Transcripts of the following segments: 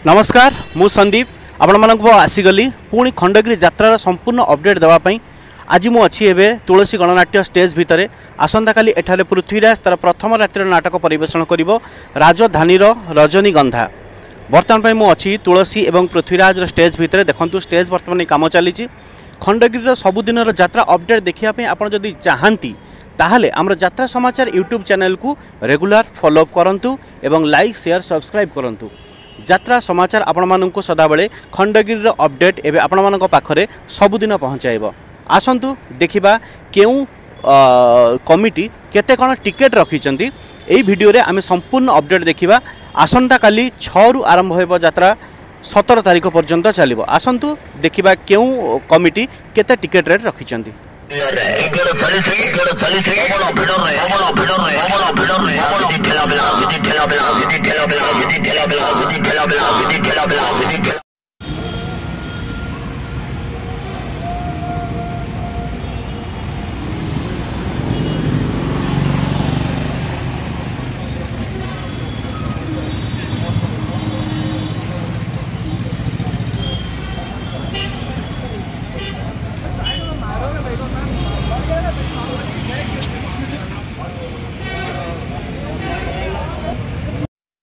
नमस्कार मु संदीप आपण मानक आसीगली पुणी खंडगिरी यात्रार संपूर्ण अपडेट देवाई आज मु अच्छी एवं तुलसी गणनाट्य स्टेज भितर आसंता काली एठारे पृथ्वीराज तार प्रथम रातिर नाटक परिवेषण करिवो राजधानीर रजनीगंधा। बर्तमान मु अच्छी तुलसी एवं पृथ्वीराज स्टेज भितर देखंतु स्टेज बर्तमान काम चली खंडगिरी सबुदिन यात्रा अपडेट देखापी आप जदि चाहती ताहले आमर यात्रा समाचार यूट्यूब चैनल को रेगुलर फॉलोअप करंतु एवं लाइक शेयर सब्सक्राइब करंतु। यात्रा समाचार आपण माननकु सदाबेले खंडगिरी अपडेट एवं आपण मानक पाखरे सबुदिन पहुँचाइब। आसंतु देखिबा केउ कमिटी केते कोन टिकेट रखिचंती एई भिडियो रे आमे संपूर्ण अपडेट देखिबा। आसंता काली 6 रु आरंभ होइबो यात्रा 17 तारिख पर्यंत चलिबो। आसंतु देखिबा केउ कमिटी केते टिकेट रेट रखिचंती।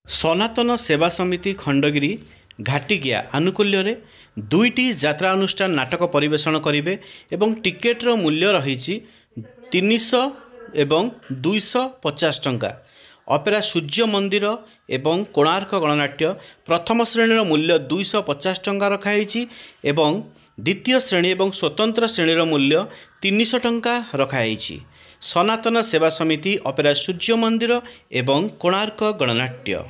सनातन सेवा समिति खंडगिरी घाटिगिया आनुकूल्य रे दुईटी यात्रा अनुष्ठान नाटक परिवेषण करिवे एवं टिकेटर मूल्य रही 300 एवं 250 टंका। अपेरा सूर्य मंदिर एवं कोणार्क गणनाट्य प्रथम श्रेणीर मूल्य 250 टंका रखाई एवं द्वितीय श्रेणी एवं स्वतंत्र श्रेणीर मूल्य 300 टंका रखाई। सनातन सेवा समिति अपेरा सूर्य मंदिर एवं कोणार्क गणनाट्य।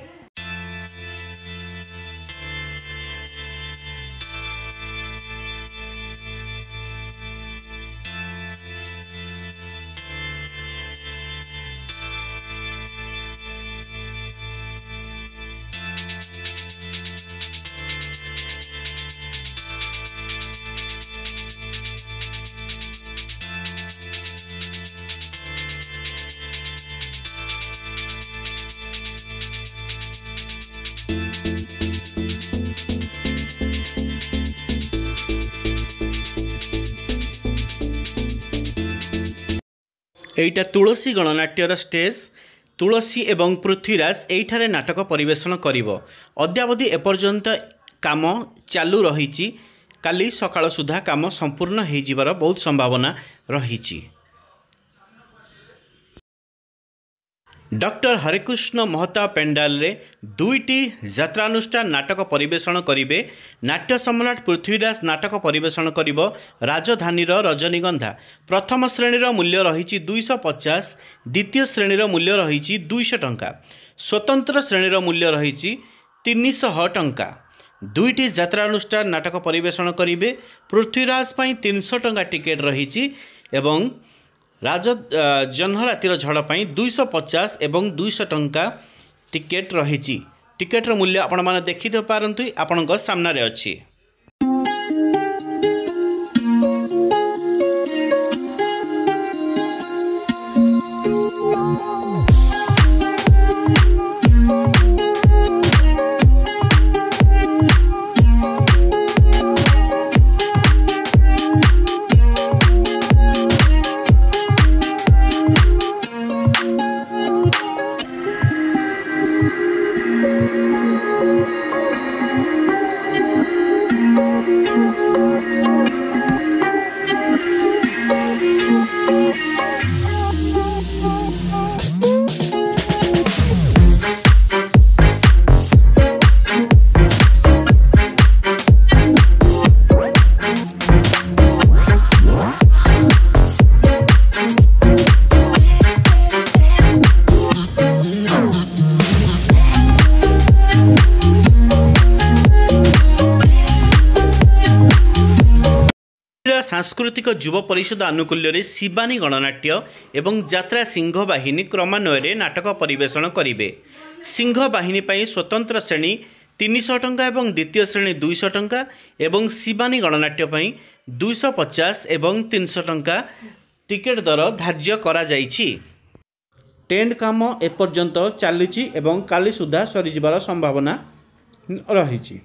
एटा तुलसी गणनाट्यर स्टेज तुलसी एवं पृथ्वीराज एठारे नाटक परिवेषण करिवो। अद्यावधि एपर्यंत काम चालू रही काली सकाळ सुधा काम संपूर्ण हो जिवार बहुत संभावना रही। डॉक्टर हरिकृष्ण महता पेंडाल रे दुईटी यात्रानुष्ठान नाटक परिवेषण करिवे। नाट्य सम्राट पृथ्वीराज नाटक परिवेषण करिवो राजधानीर रजनीगंधा। प्रथम श्रेणीर मूल्य रही 250, द्वितीय श्रेणीर मूल्य रही 200 टंका, स्वतंत्र श्रेणीर मूल्य रही 300 टंका। दुईटी यात्रानुष्ठान नाटक परिवेषण करिवे। पृथ्वीराज पई 300 टंका टिकेट रही एवं जह्न रातिर झड़ पाई 250 एवं 200 टंका टिकेट रही। टिकेटर मूल्य आपण माने देखि पारंतु आपणक सामना रे अछि। सांस्कृतिक युव परिषद आनुकूल्य शिवानी गणनाट्य एवं यात्रा सिंह बाहिनी क्रमान्वय नाटक परिवेषण करिवे। सिंह बाहिनी पई स्वतंत्र श्रेणी 300 टंका एवं द्वितीय श्रेणी 200 टंका एवं शिवानी गणनाट्य पई 250 एवं 300 टंका टिकेट दर धार्य करा जाइछि। टेंट काम एपर्यंत चली काली सुधा सरीजार संभावना ରହିଛି।